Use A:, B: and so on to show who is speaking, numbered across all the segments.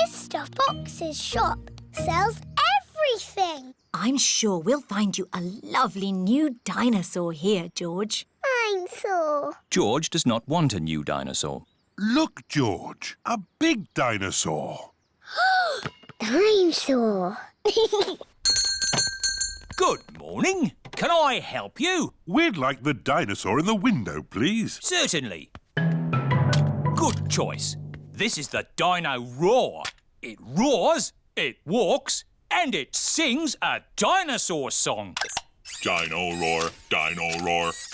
A: This stuffed boxes shop sells everything.
B: I'm sure we'll find you a lovely new dinosaur here, George.
A: Dinosaur.
C: George does not want a new dinosaur.
D: Look, George, a big dinosaur.
A: Dinosaur.
C: Good morning. Can I help you?
D: We'd like the dinosaur in the window, please.
C: Certainly. Good choice. This is the Dino Roar. It roars, it walks, and it sings a dinosaur song.
E: Dino Roar,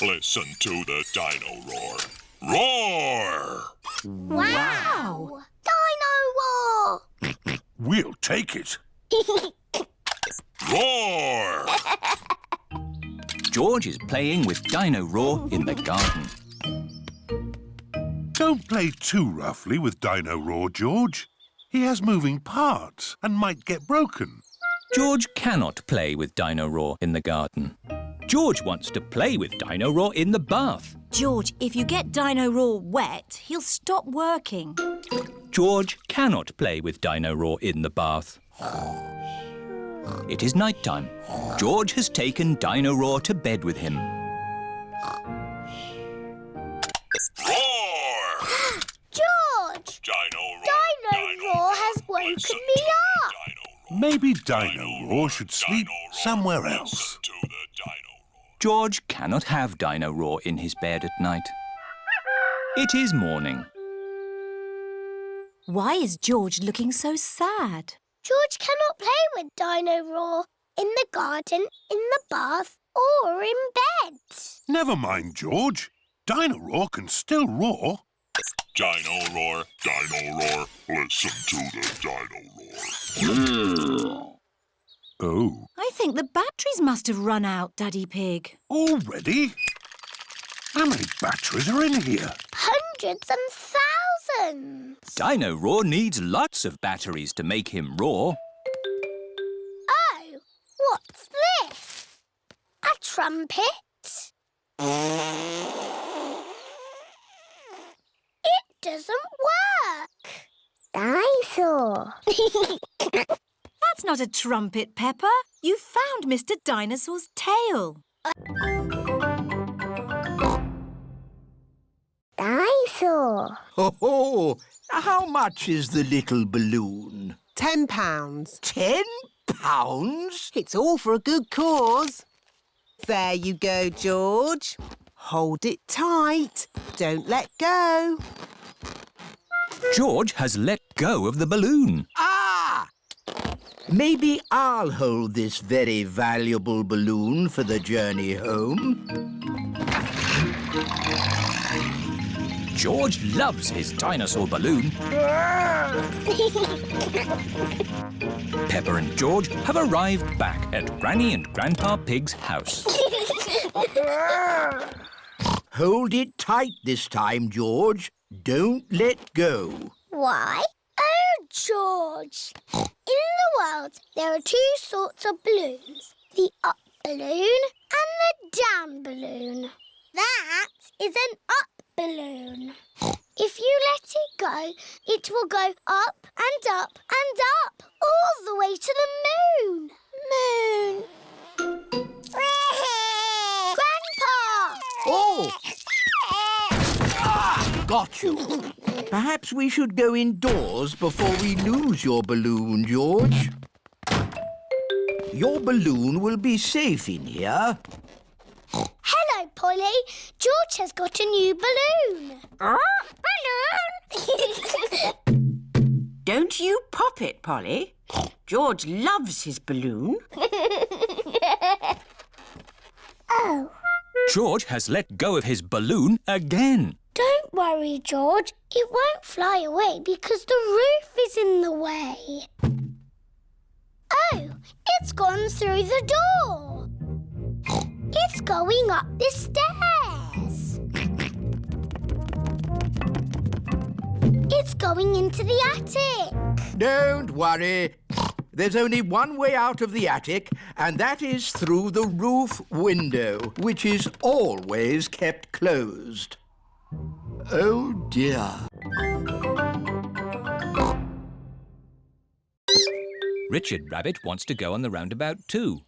E: listen to the Dino Roar. Roar!
A: Wow! Dino Roar!
D: We'll take it.
E: Roar!
C: George is playing with Dino Roar in the garden.
D: Don't play too roughly with Dino Roar, George. He has moving parts and might get broken.
C: George cannot play with Dino Roar in the garden. George wants to play with Dino Roar in the bath.
B: George, if you get Dino Roar wet, he'll stop working.
C: George cannot play with Dino Roar in the bath. It is night time. George has taken Dino Roar to bed with him.
E: Roar!
A: George!
E: Dino
A: Roar has woken me up.
D: Maybe Dino Roar should sleep somewhere else.
E: Listen to the Dino Roar.
C: George cannot have Dino Roar in his bed at night. It is morning.
B: Why is George looking so sad?
A: George cannot play with Dino Roar in the garden, in the bath, or in bed.
D: Never mind, George. Dino Roar can still roar.
E: Dino Roar, listen to the Dino Roar.
D: Oh,
B: I think the batteries must have run out, Daddy Pig.
D: already? How many batteries are in here?
A: Hundreds and thousands.
C: Dino Roar needs lots of batteries to make him roar.
A: Oh, what's this? A trumpet? It doesn't work. Dinosaur.
B: That's not a trumpet, Peppa. You found Mr. Dinosaur's tail.
A: Dinosaur.
F: Ho! How much is the little balloon?
G: £10.
F: £10?
G: It's all for a good cause. There you go, George. Hold it tight. Don't let go.
C: George has let go of the balloon.
F: Ah! Maybe I'll hold this very valuable balloon for the journey home.
C: George loves his dinosaur balloon. Peppa and George have arrived back at Granny and Grandpa Pig's house.
F: Hold it tight this time, George. Don't let go.
A: Why? Oh, George. In the world, there are two sorts of balloons. The up balloon and the down balloon. That is an up balloon. If you let it go, it will go up and up and up, all the way to the moon. Moon. Grandpa!
F: Oh! Got you. Perhaps we should go indoors before we lose your balloon, George. Your balloon will be safe in here.
A: Hello, Polly. George has got a new balloon. Balloon!
H: Don't you pop it, Polly. George loves his balloon.
A: Oh.
C: George has let go of his balloon again.
A: Don't worry, George. It won't fly away because the roof is in the way. Oh, it's gone through the door. It's going up the stairs. It's going into the attic.
F: Don't worry. There's only one way out of the attic, and that is through the roof window, which is always kept closed. Oh, dear.
C: Richard Rabbit wants to go on the roundabout too.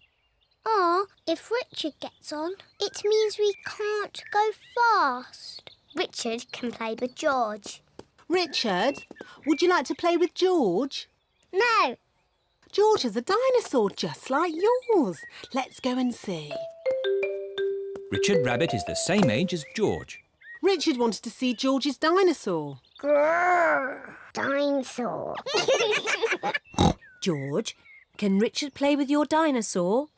A: If Richard gets on, it means we can't go fast. Richard can play with George.
G: Richard, would you like to play with George?
A: No.
G: George is a dinosaur just like yours. Let's go and see.
C: Richard Rabbit is the same age as George.
G: Richard wanted to see George's dinosaur.
A: Grrr, dinosaur.
B: George, can Richard play with your dinosaur?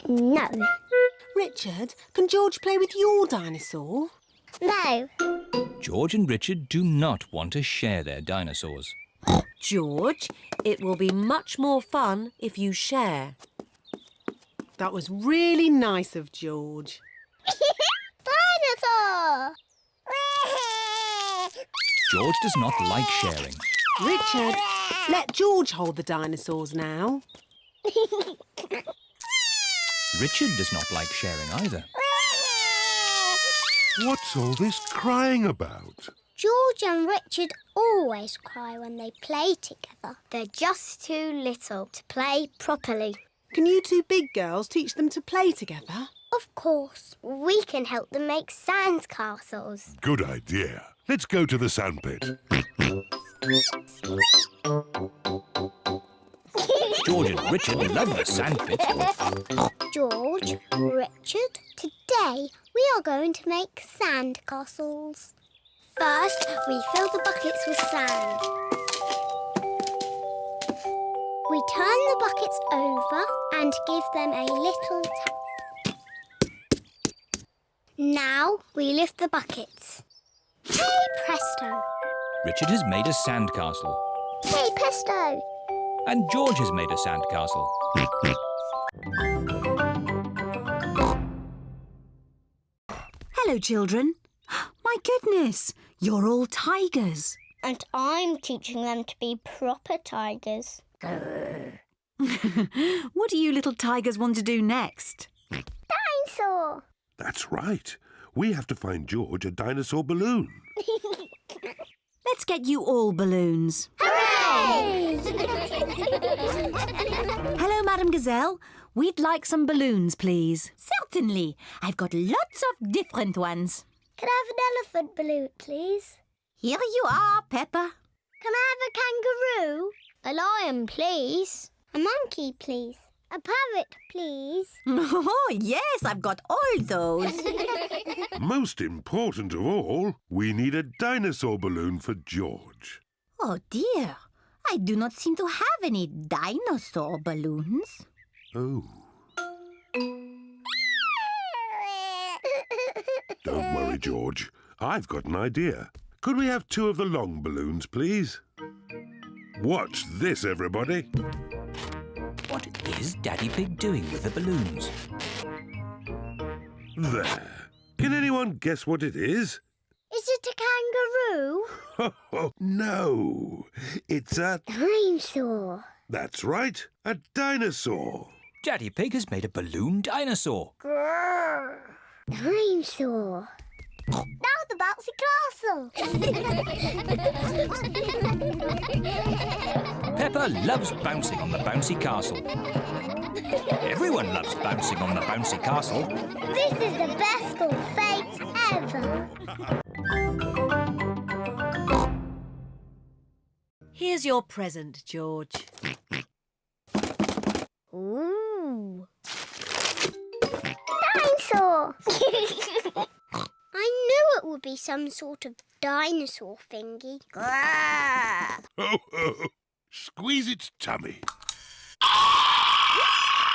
A: No.
G: Richard, can George play with your dinosaur?
A: No.
C: George and Richard do not want to share their dinosaurs.
B: George, it will be much more fun if you share.
G: That was really nice of George.
A: Dinosaur!
C: George does not like sharing.
G: Richard, let George hold the dinosaurs now.
C: Richard does not like sharing either.
D: What's all this crying about?
A: George and Richard always cry when they play together. They're just too little to play properly.
G: Can you two big girls teach them to play together?
A: Of course. We can help them make sandcastles.
D: Good idea. Let's go to the sandpit.
C: George and Richard love the sandpit.
A: George, Richard, today we are going to make sandcastles. First, we fill the buckets with sand. We turn the buckets over and give them a little tap. Now we lift the buckets. Hey presto!
C: Richard has made a sandcastle.
A: Hey presto!
C: And George has made a sandcastle.
B: Hello, children. My goodness, you're all tigers.
A: And I'm teaching them to be proper tigers.
B: What do you little tigers want to do next?
A: Dinosaur!
D: That's right. We have to find George a dinosaur balloon.
B: Let's get you all balloons.
A: Hooray!
B: Hello, Madam Gazelle. We'd like some balloons, please.
I: Certainly. I've got lots of different ones.
A: Can I have an elephant balloon, please?
I: Here you are, Peppa.
A: Can I have a kangaroo? A lion, please. A monkey, please. A parrot, please.
I: Oh, yes, I've got all those.
D: Most important of all, we need a dinosaur balloon for George.
I: Oh, dear. I do not seem to have any dinosaur balloons.
D: Oh. Don't worry, George. I've got an idea. Could we have 2 of the long balloons, please? Watch this, everybody.
C: What is Daddy Pig doing with the balloons?
D: There. Can anyone guess what it is?
A: Is it a kangaroo?
D: No. It's a...
A: Dinosaur.
D: That's right. A dinosaur.
C: Daddy Pig has made a balloon dinosaur.
A: Grrr. Dinosaur. Now the bouncy castle.
C: Peppa loves bouncing on the bouncy castle. Everyone loves bouncing on the bouncy castle.
A: This is the best school fete ever.
B: Here's your present, George.
A: Ooh. Dinosaur. I knew it would be some sort of dinosaur thingy.
D: Ho, ho. Squeeze its tummy.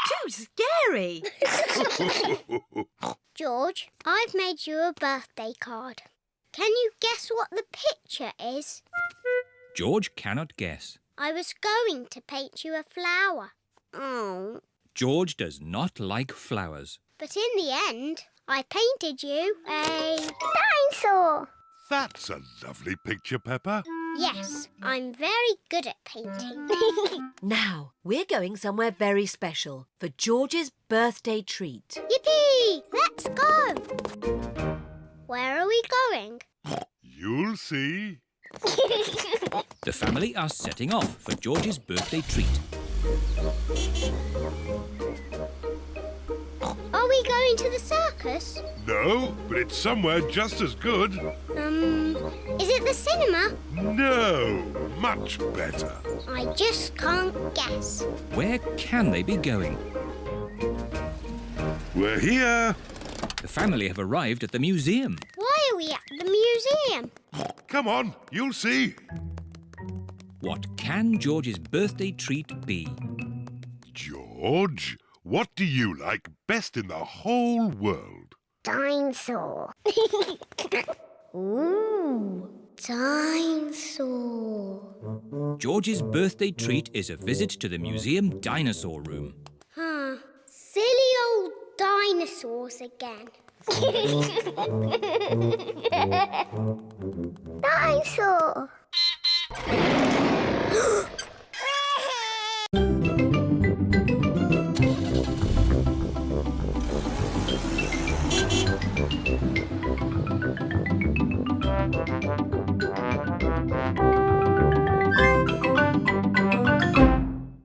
B: Too scary.
A: George, I've made you a birthday card. Can you guess what the picture is?
C: George cannot guess.
A: I was going to paint you a flower. Oh.
C: George does not like flowers.
A: But in the end, I painted you a dinosaur.
D: That's a lovely picture, Peppa.
A: Yes, I'm very good at painting.
B: Now, we're going somewhere very special for George's birthday treat.
A: Yippee! Let's go! Where are we going?
D: You'll see.
C: The family are setting off for George's birthday treat.
A: Are we going to the circus?
D: No, but it's somewhere just as good.
A: Is it the cinema?
D: No, much better.
A: I just can't guess.
C: Where can they be going?
D: We're here.
C: The family have arrived at the museum.
A: Why are we at the museum?
D: Come on, you'll see.
C: What can George's birthday treat be?
D: George, what do you like best in the whole world?
A: Dinosaur. Ooh, dinosaur.
C: George's birthday treat is a visit to the museum dinosaur room.
A: Huh. Silly old dinosaurs again. Dinosaur.